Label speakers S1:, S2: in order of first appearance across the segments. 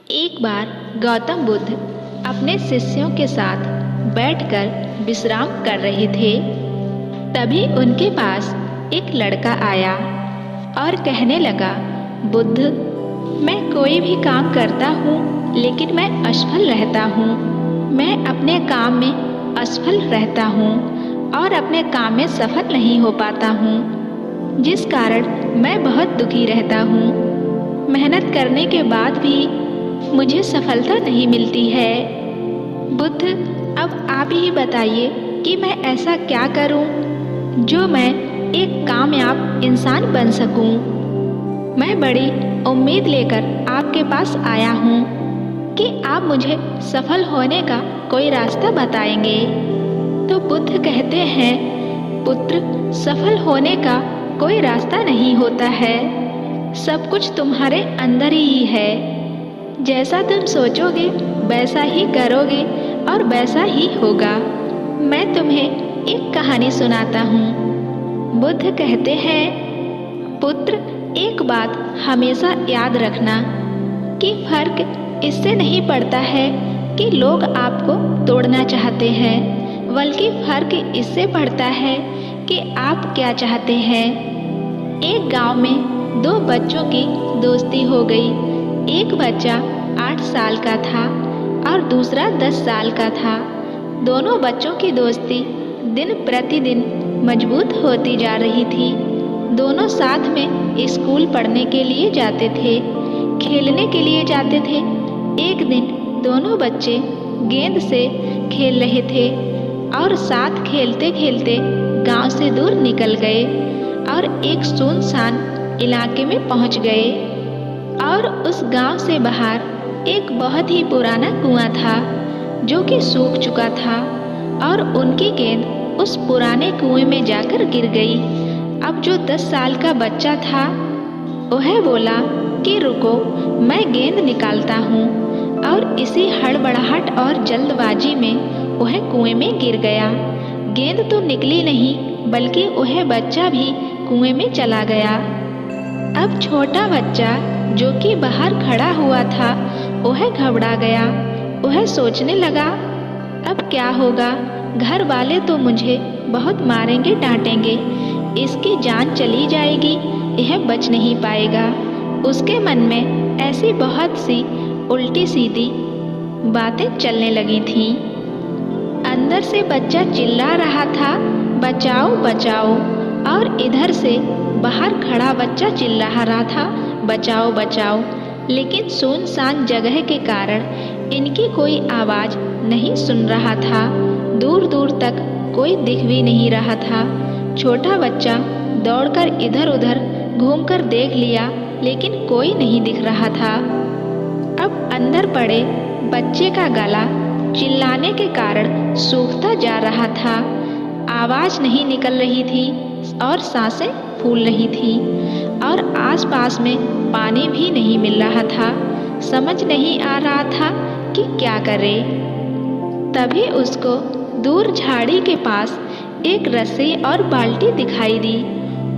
S1: एक बार गौतम बुद्ध अपने शिष्यों के साथ बैठकर विश्राम कर रहे थे। तभी उनके पास एक लड़का आया और कहने लगा, बुद्ध, मैं कोई भी काम करता हूँ लेकिन मैं असफल रहता हूँ। मैं अपने काम में असफल रहता हूँ और अपने काम में सफल नहीं हो पाता हूँ, जिस कारण मैं बहुत दुखी रहता हूँ। मेहनत करने के बाद भी मुझे सफलता नहीं मिलती है। बुद्ध, अब आप ही बताइए कि मैं ऐसा क्या करूं जो मैं एक कामयाब इंसान बन सकूं। मैं बड़ी उम्मीद लेकर आपके पास आया हूं कि आप मुझे सफल होने का कोई रास्ता बताएंगे। तो बुद्ध कहते हैं, पुत्र, सफल होने का कोई रास्ता नहीं होता है। सब कुछ तुम्हारे अंदर ही है। जैसा तुम सोचोगे वैसा ही करोगे और वैसा ही होगा। मैं तुम्हें एक कहानी सुनाता हूँ। बुद्ध कहते हैं, पुत्र, एक बात हमेशा याद रखना कि फर्क इससे नहीं पड़ता है कि लोग आपको तोड़ना चाहते हैं, बल्कि फर्क इससे पड़ता है कि आप क्या चाहते हैं। एक गांव में दो बच्चों की दोस्ती हो गई। एक बच्चा 8 साल का था और दूसरा 10 साल का था। दोनों बच्चों की दोस्ती दिन प्रतिदिन मजबूत होती जा रही थी। दोनों साथ में स्कूल पढ़ने के लिए जाते थे, खेलने के लिए जाते थे। एक दिन दोनों बच्चे गेंद से खेल रहे थे और साथ खेलते खेलते गांव से दूर निकल गए और एक सुनसान इलाके में पहुंच गए। और उस गांव से बाहर एक बहुत ही पुराना कुआं था जो कि सूख चुका था और उनकी गेंद उस पुराने कुएं में जाकर गिर गई। अब जो 10 साल का बच्चा था वह बोला कि रुको, मैं गेंद निकालता हूँ, और इसी हड़बड़ाहट और जल्दबाजी में वह कुएं में गिर गया। गेंद तो निकली नहीं बल्कि वह बच्चा भी कुएं में चला गया। अब छोटा बच्चा जो कि बाहर खड़ा हुआ था वह घबरा गया। वह सोचने लगा, अब क्या होगा। घर वाले तो मुझे बहुत मारेंगे डांटेंगे, इसकी जान चली जाएगी, यह बच नहीं पाएगा। उसके मन में ऐसी बहुत सी उल्टी सीधी बातें चलने लगी थीं। अंदर से बच्चा चिल्ला रहा था, बचाओ बचाओ, और इधर से बाहर खड़ा बच्चा चिल्ला रहा था, बचाओ बचाओ। लेकिन सुनसान जगह के कारण इनकी कोई आवाज़ नहीं सुन रहा था। दूर दूर तक कोई दिख भी नहीं रहा था। छोटा बच्चा दौड़कर इधर उधर घूमकर देख लिया, लेकिन कोई नहीं दिख रहा था। अब अंदर पड़े बच्चे का गला चिल्लाने के कारण सूखता जा रहा था। आवाज़ नहीं निकल रही थी और सांसें फूल रही थी और आसपास में पानी भी नहीं मिल रहा था। समझ नहीं आ रहा था कि क्या करे। तभी उसको दूर झाड़ी के पास एक रस्सी और बाल्टी दिखाई दी।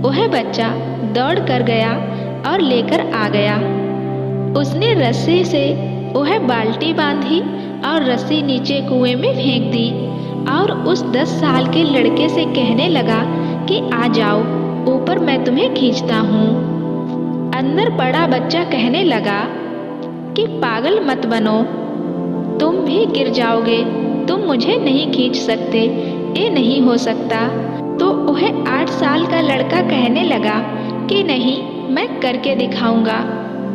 S1: वह बच्चा दौड़ कर गया और लेकर आ गया। उसने रस्सी से वह बाल्टी बांधी और रस्सी नीचे कुएं में फेंक दी और उस 10 साल के लड़के से कहने लगा कि आ जाओ ऊपर, मैं तुम्हें खींचता हूँ। अंदर पड़ा बच्चा कहने लगा कि पागल मत बनो, तुम भी गिर जाओगे, तुम मुझे नहीं खींच सकते, ये नहीं हो सकता। तो वह 8 साल का लड़का कहने लगा कि नहीं, मैं करके दिखाऊंगा,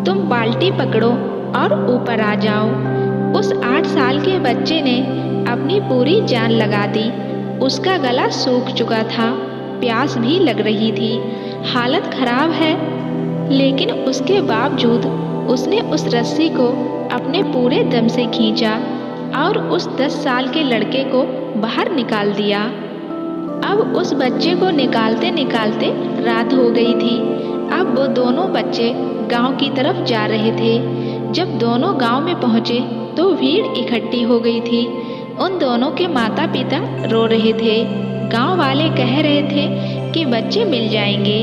S1: तुम बाल्टी पकड़ो और ऊपर आ जाओ। उस 8 साल के बच्चे ने अपनी पूरी जान लगा दी। उसका गला सूख चुका था, प्यास भी लग रही थी, हालत खराब है, लेकिन उसके बावजूद उसने उस रस्सी को अपने पूरे दम से खींचा और उस 10 साल के लड़के को बाहर निकाल दिया। अब उस बच्चे को निकालते निकालते रात हो गई थी। अब वो दोनों बच्चे गांव की तरफ जा रहे थे। जब दोनों गांव में पहुंचे तो भीड़ इकट्ठी हो गई थी। उन दोनों के माता पिता रो रहे थे। गांव वाले कह रहे थे कि बच्चे मिल जाएंगे,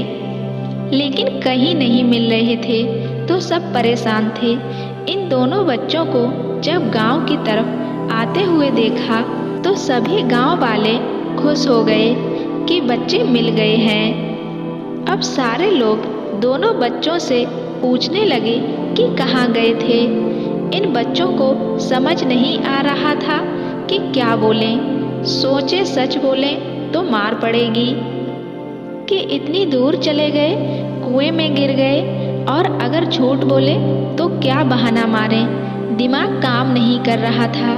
S1: लेकिन कहीं नहीं मिल रहे थे। तो सब परेशान थे। इन दोनों बच्चों को जब गांव की तरफ आते हुए देखा तो सभी गांव वाले खुश हो गए कि बच्चे मिल गए हैं। अब सारे लोग दोनों बच्चों से पूछने लगे कि कहाँ गए थे। इन बच्चों को समझ नहीं आ रहा था कि क्या बोलें। सोचे सच बोलें तो मार पड़ेगी कि इतनी दूर चले गए, कुएं में गिर गए, और अगर झूठ बोले तो क्या बहाना मारें। दिमाग काम नहीं कर रहा था।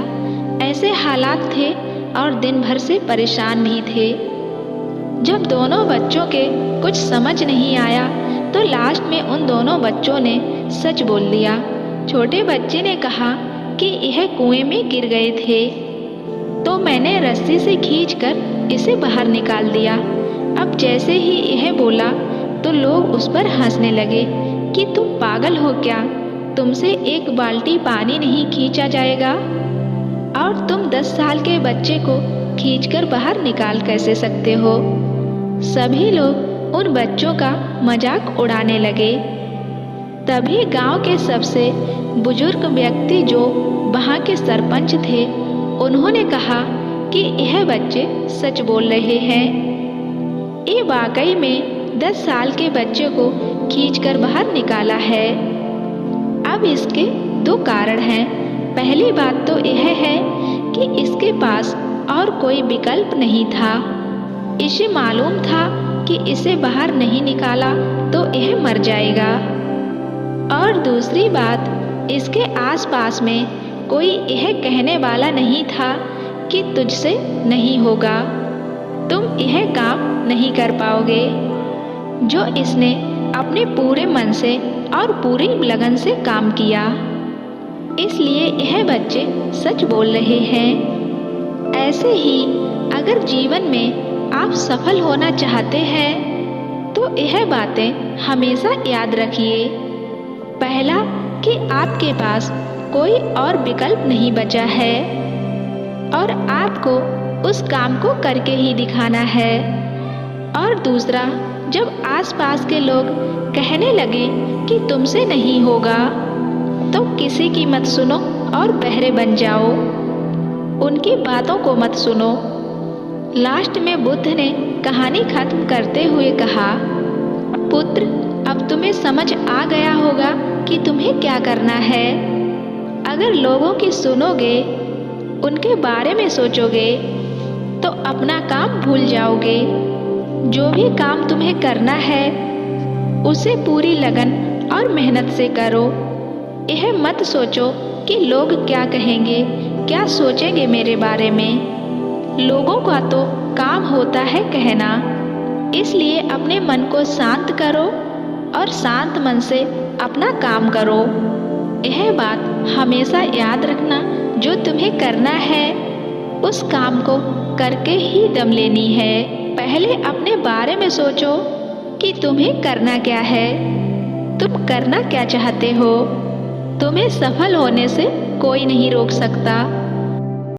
S1: ऐसे हालात थे और दिन भर से परेशान भी थे। जब दोनों बच्चों के कुछ समझ नहीं आया तो लास्ट में उन दोनों बच्चों ने सच बोल दिया। छोटे बच्चे ने कहा कि यह कुएं में गिर गए थे तो मैंने रस्सी से खींचकर इसे बाहर निकाल दिया। अब जैसे ही यह बोला तो लोग उस पर हंसने लगे कि तुम पागल हो क्या, तुमसे एक बाल्टी पानी नहीं खींचा जाएगा और तुम 10 साल के बच्चे को खींचकर बाहर निकाल कैसे सकते हो। सभी लोग उन बच्चों का मजाक उड़ाने लगे। तभी गांव के सबसे बुजुर्ग व्यक्ति जो वहां के सरपंच थे, उन्होंने कहा कि यह बच्चे सच बोल रहे हैं। ये वाकई में 10 साल के बच्चे को खींचकर बाहर निकाला है। अब इसके 2 कारण हैं। पहली बात तो यह है कि इसके पास और कोई विकल्प नहीं था। इसे मालूम था कि इसे बाहर नहीं निकाला तो यह मर जाएगा। और दूसरी बात, इसके आसपास में कोई यह कहने वाला नहीं था कि तुझसे नहीं होगा, तुम यह काम नहीं कर पाओगे, जो इसने अपने पूरे मन से और पूरी लगन से काम किया। इसलिए यह बच्चे सच बोल रहे हैं। ऐसे ही अगर जीवन में आप सफल होना चाहते हैं तो यह बातें हमेशा याद रखिए। पहला, कि आपके पास कोई और विकल्प नहीं बचा है और आपको उस काम को करके ही दिखाना है। और दूसरा, जब आसपास के लोग कहने लगे कि तुमसे नहीं होगा तो किसी की मत सुनो और बहरे बन जाओ, उनकी बातों को मत सुनो। लास्ट में बुद्ध ने कहानी खत्म करते हुए कहा, पुत्र, अब तुम्हें समझ आ गया होगा कि तुम्हें क्या करना है। अगर लोगों की सुनोगे, उनके बारे में सोचोगे तो अपना काम भूल जाओगे। जो भी काम तुम्हें करना है उसे पूरी लगन और मेहनत से करो। यह मत सोचो कि लोग क्या कहेंगे, क्या सोचेंगे मेरे बारे में। लोगों का तो काम होता है कहना। इसलिए अपने मन को शांत करो और शांत मन से अपना काम करो। यह बात हमेशा याद रखना, जो तुम्हें करना है उस काम को करके ही दम लेनी है। पहले अपने बारे में सोचो कि तुम्हें करना क्या है, तुम करना क्या चाहते हो। तुम्हें सफल होने से कोई नहीं रोक सकता।